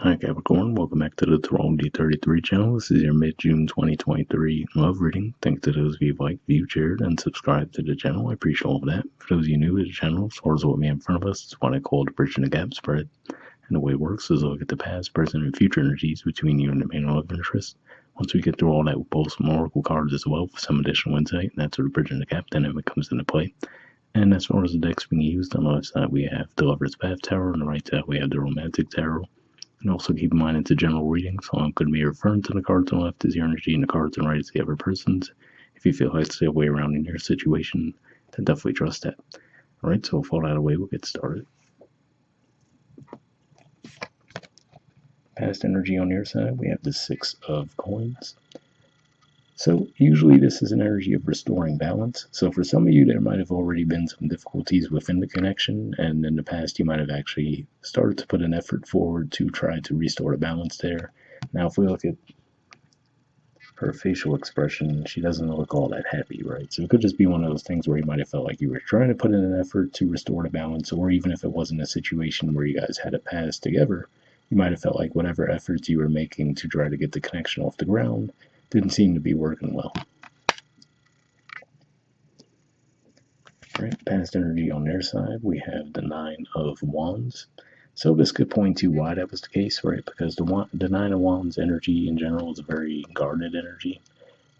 Hi Capricorn, welcome back to the Astrology 33 channel. This is your mid-June 2023 love reading. Thanks to those of you who liked, viewed, shared, and subscribed to the channel. I appreciate all of that. For those of you new to the channel, as far as what we have in front of us, it's what I call the bridge and the gap spread. And the way it works is look at the past, present, and future energies between you and the main love interest. Once we get through all that, we'll pull some oracle cards as well for some additional insight, and that's where the bridge and the gap dynamic comes into play. And as far as the decks being used, on the left side we have the Lover's Path Tarot, on the right side we have the Romantic Tarot. And also keep in mind it's a general reading, so I'm going to be referring to the cards on the left as your energy and the cards on the right as the other person's. If you feel like it's the way around in your situation, then definitely trust that. Alright, so with all that out of the way, we'll get started. Past energy on your side, we have the Six of Coins. So usually this is an energy of restoring balance. So for some of you, there might have already been some difficulties within the connection, and in the past you might have actually started to put an effort forward to try to restore the balance there. Now if we look at her facial expression, she doesn't look all that happy, right? So it could just be one of those things where you might have felt like you were trying to put in an effort to restore the balance, or even if it wasn't a situation where you guys had a past together, you might have felt like whatever efforts you were making to try to get the connection off the ground didn't seem to be working well. Right, past energy on their side, we have the Nine of Wands. So this could point to why that was the case, right? Because the Nine of Wands energy in general is a very guarded energy.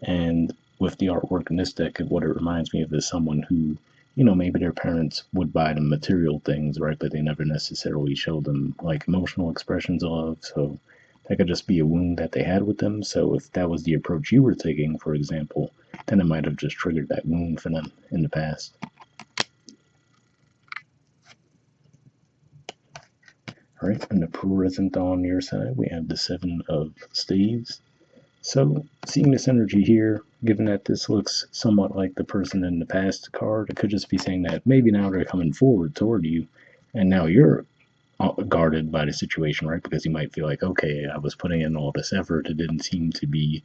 And with the artwork in this deck, what it reminds me of is someone who, maybe their parents would buy them material things, right? But they never necessarily showed them like emotional expressions of love. So that could just be a wound that they had with them. So if that was the approach you were taking, for example, then it might have just triggered that wound for them in the past. All right, and the present on your side, we have the Seven of Staves. So seeing this energy here, given that this looks somewhat like the person in the past card, it could just be saying that maybe now they're coming forward toward you, and now you're guarded by the situation, right? Because you might feel like, okay, I was putting in all this effort, it didn't seem to be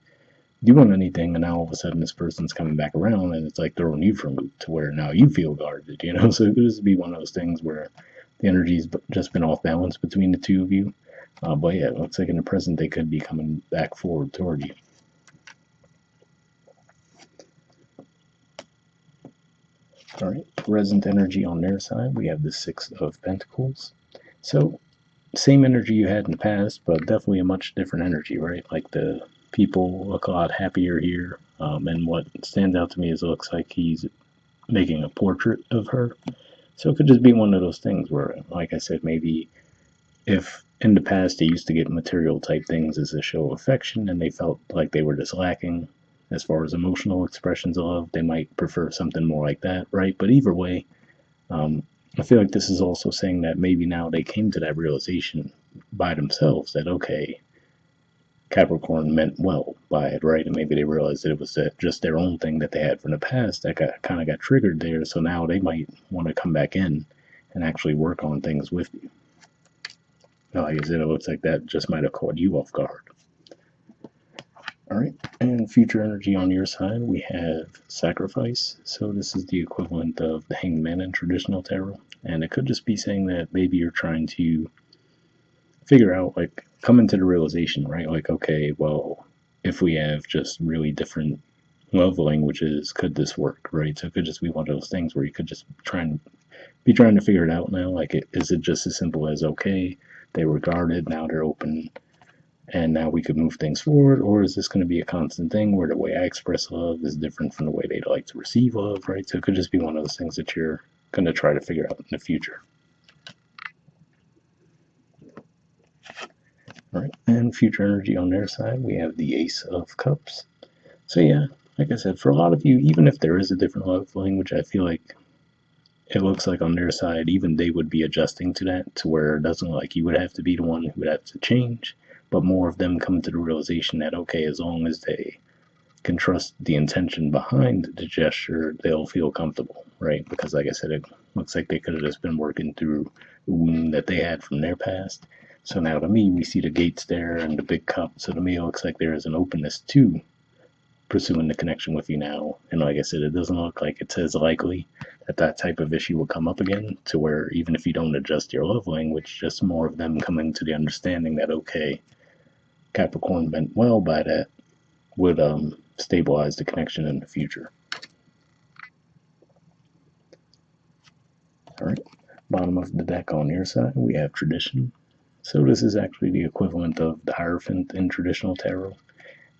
doing anything, and now all of a sudden this person's coming back around, and it's like throwing you for a loop to where now you feel guarded, So it could just be one of those things where the energy's just been off balance between the two of you. But yeah, it looks like in the present they could be coming back forward toward you. All right, present energy on their side, we have the Six of Pentacles. So same energy you had in the past, but definitely a much different energy, right? Like the people look a lot happier here. And what stands out to me is it looks like he's making a portrait of her. So it could just be one of those things where, like I said, maybe if in the past they used to get material type things as a show of affection and they felt like they were just lacking as far as emotional expressions of love, they might prefer something more like that, right? But either way, I feel like this is also saying that maybe now they came to that realization by themselves that, okay, Capricorn meant well by it, right? And maybe they realized that it was just their own thing that they had from the past that kind of got triggered there. So now they might want to come back in and actually work on things with you. Like I said, it looks like that just might have caught you off guard. All right, and future energy on your side, we have Sacrifice. So this is the equivalent of the Hanged Man in traditional tarot. And it could just be saying that maybe you're trying to figure out, like, come into the realization, right? Like, okay, well, if we have just really different love languages, could this work, right? So it could just be one of those things where you could just trying to figure it out now. Like, is it just as simple as, okay, they were guarded, now they're open, and now we could move things forward? Or is this going to be a constant thing where the way I express love is different from the way they like to receive love, right? So it could just be one of those things that you're going to try to figure out in the future. All right, and future energy on their side, we have the Ace of Cups. So yeah, like I said, for a lot of you, even if there is a different love language, I feel like it looks like on their side, even they would be adjusting to that, to where it doesn't look like you would have to be the one who would have to change, but more of them come to the realization that, okay, as long as they can trust the intention behind the gesture, they'll feel comfortable, right? Because like I said, it looks like they could have just been working through the wound that they had from their past. So now to me, we see the gates there and the big cup. So to me, it looks like there is an openness to pursuing the connection with you now. And like I said, it doesn't look like it's as likely that that type of issue will come up again, to where even if you don't adjust your love language, just more of them coming to the understanding that, okay, Capricorn meant well by that, would stabilize the connection in the future. All right, bottom of the deck on your side, we have tradition. So this is actually the equivalent of the Hierophant in traditional tarot.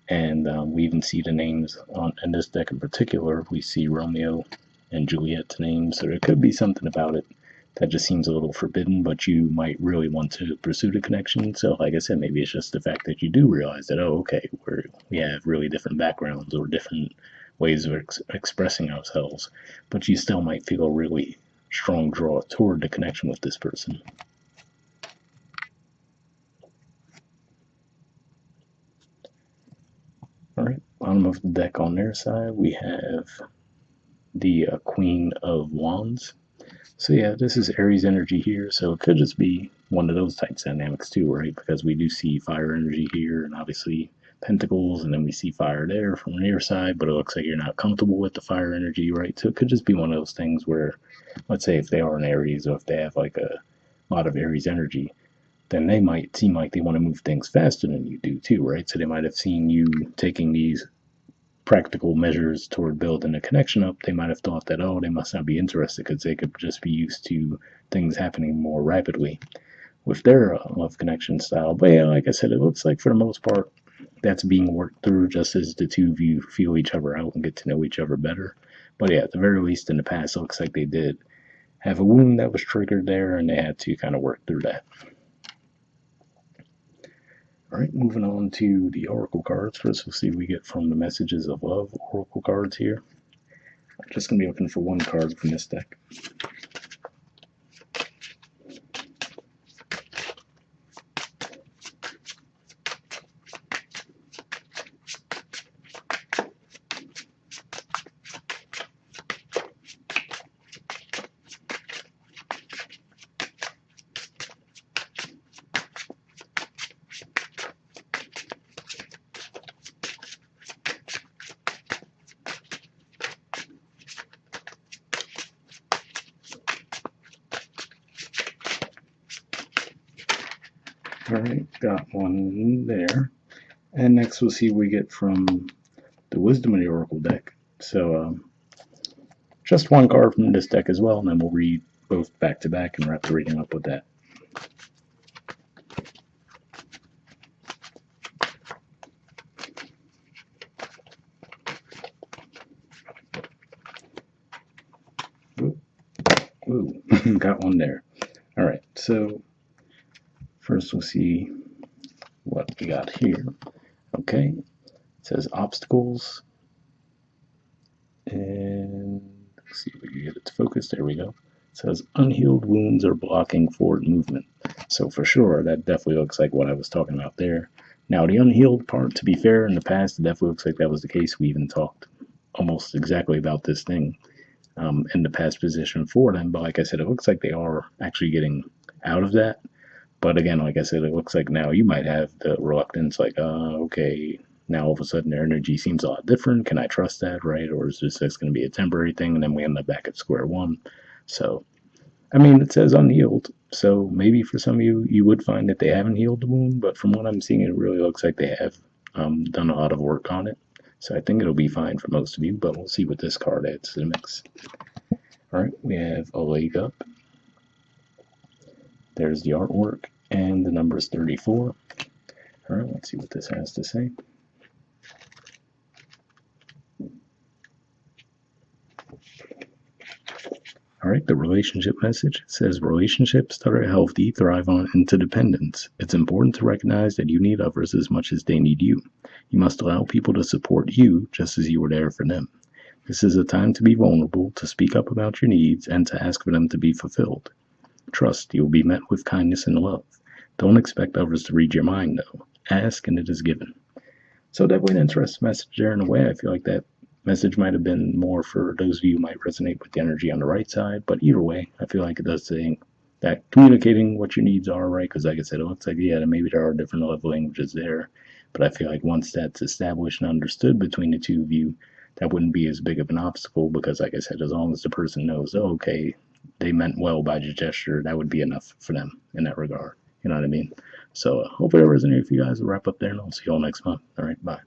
And we even see the names in this deck in particular. We see Romeo and Juliet's names, so there could be something about it that just seems a little forbidden, but you might really want to pursue the connection. So, like I said, maybe it's just the fact that you do realize that, oh, okay, we have really different backgrounds or different ways of expressing ourselves, but you still might feel a really strong draw toward the connection with this person. All right, bottom of the deck on their side, we have the Queen of Wands. So yeah, this is Aries energy here, so it could just be one of those types of dynamics too, right? Because we do see fire energy here, and obviously Pentacles, and then we see fire there from their side, but it looks like you're not comfortable with the fire energy, right? So it could just be one of those things where, let's say if they are an Aries, or if they have like a lot of Aries energy, then they might seem like they want to move things faster than you do too, right? So they might have seen you taking these practical measures toward building a connection up. They might have thought that, oh, they must not be interested because they could just be used to things happening more rapidly with their love connection style. But yeah, like I said, it looks like for the most part that's being worked through just as the two of you feel each other out and get to know each other better. But yeah, at the very least in the past, it looks like they did have a wound that was triggered there, and they had to kind of work through that. All right, moving on to the Oracle cards. First, we'll see what we get from the Messages of Love Oracle cards here. I'm just going to be looking for one card from this deck. All right, got one there. And next we'll see what we get from the Wisdom of the Oracle deck. So just one card from this deck as well, and then we'll read both back to back and wrap the reading up with that. Ooh, got one there. All right, so first we'll see what we got here. Okay, it says obstacles, and let's see if we can get it to focus. There we go. It says unhealed wounds are blocking forward movement. So for sure, that definitely looks like what I was talking about there. Now the unhealed part, to be fair, in the past, it definitely looks like that was the case. We even talked almost exactly about this thing in the past position for them. But like I said, it looks like they are actually getting out of that. But again, like I said, it looks like now you might have the reluctance, like, okay, now all of a sudden their energy seems a lot different. Can I trust that, right? Or is this just going to be a temporary thing, and then we end up back at square one? So, I mean, it says unhealed. So maybe for some of you, you would find that they haven't healed the wound. But from what I'm seeing, it really looks like they have done a lot of work on it. So I think it'll be fine for most of you. But we'll see what this card adds to the mix. All right, we have a leg up. There's the artwork, and the number is 34. All right, let's see what this has to say. All right, the relationship message says relationships that are healthy thrive on interdependence. It's important to recognize that you need others as much as they need you. You must allow people to support you just as you were there for them. This is a time to be vulnerable, to speak up about your needs, and to ask for them to be fulfilled. Trust you will be met with kindness and love. Don't expect others to read your mind, though. Ask and it is given. So definitely an interesting message there in a way. I feel like that message might have been more for those of you who might resonate with the energy on the right side. But either way, I feel like it does say that communicating what your needs are, right? Because like I said, it looks like, yeah, maybe there are different love languages there. But I feel like once that's established and understood between the two of you, that wouldn't be as big of an obstacle because, like I said, as long as the person knows, oh, okay, they meant well by the gesture, that would be enough for them in that regard. You know what I mean? So hopefully that resonated with you guys. We'll wrap up there and I'll see you all next month. All right, bye.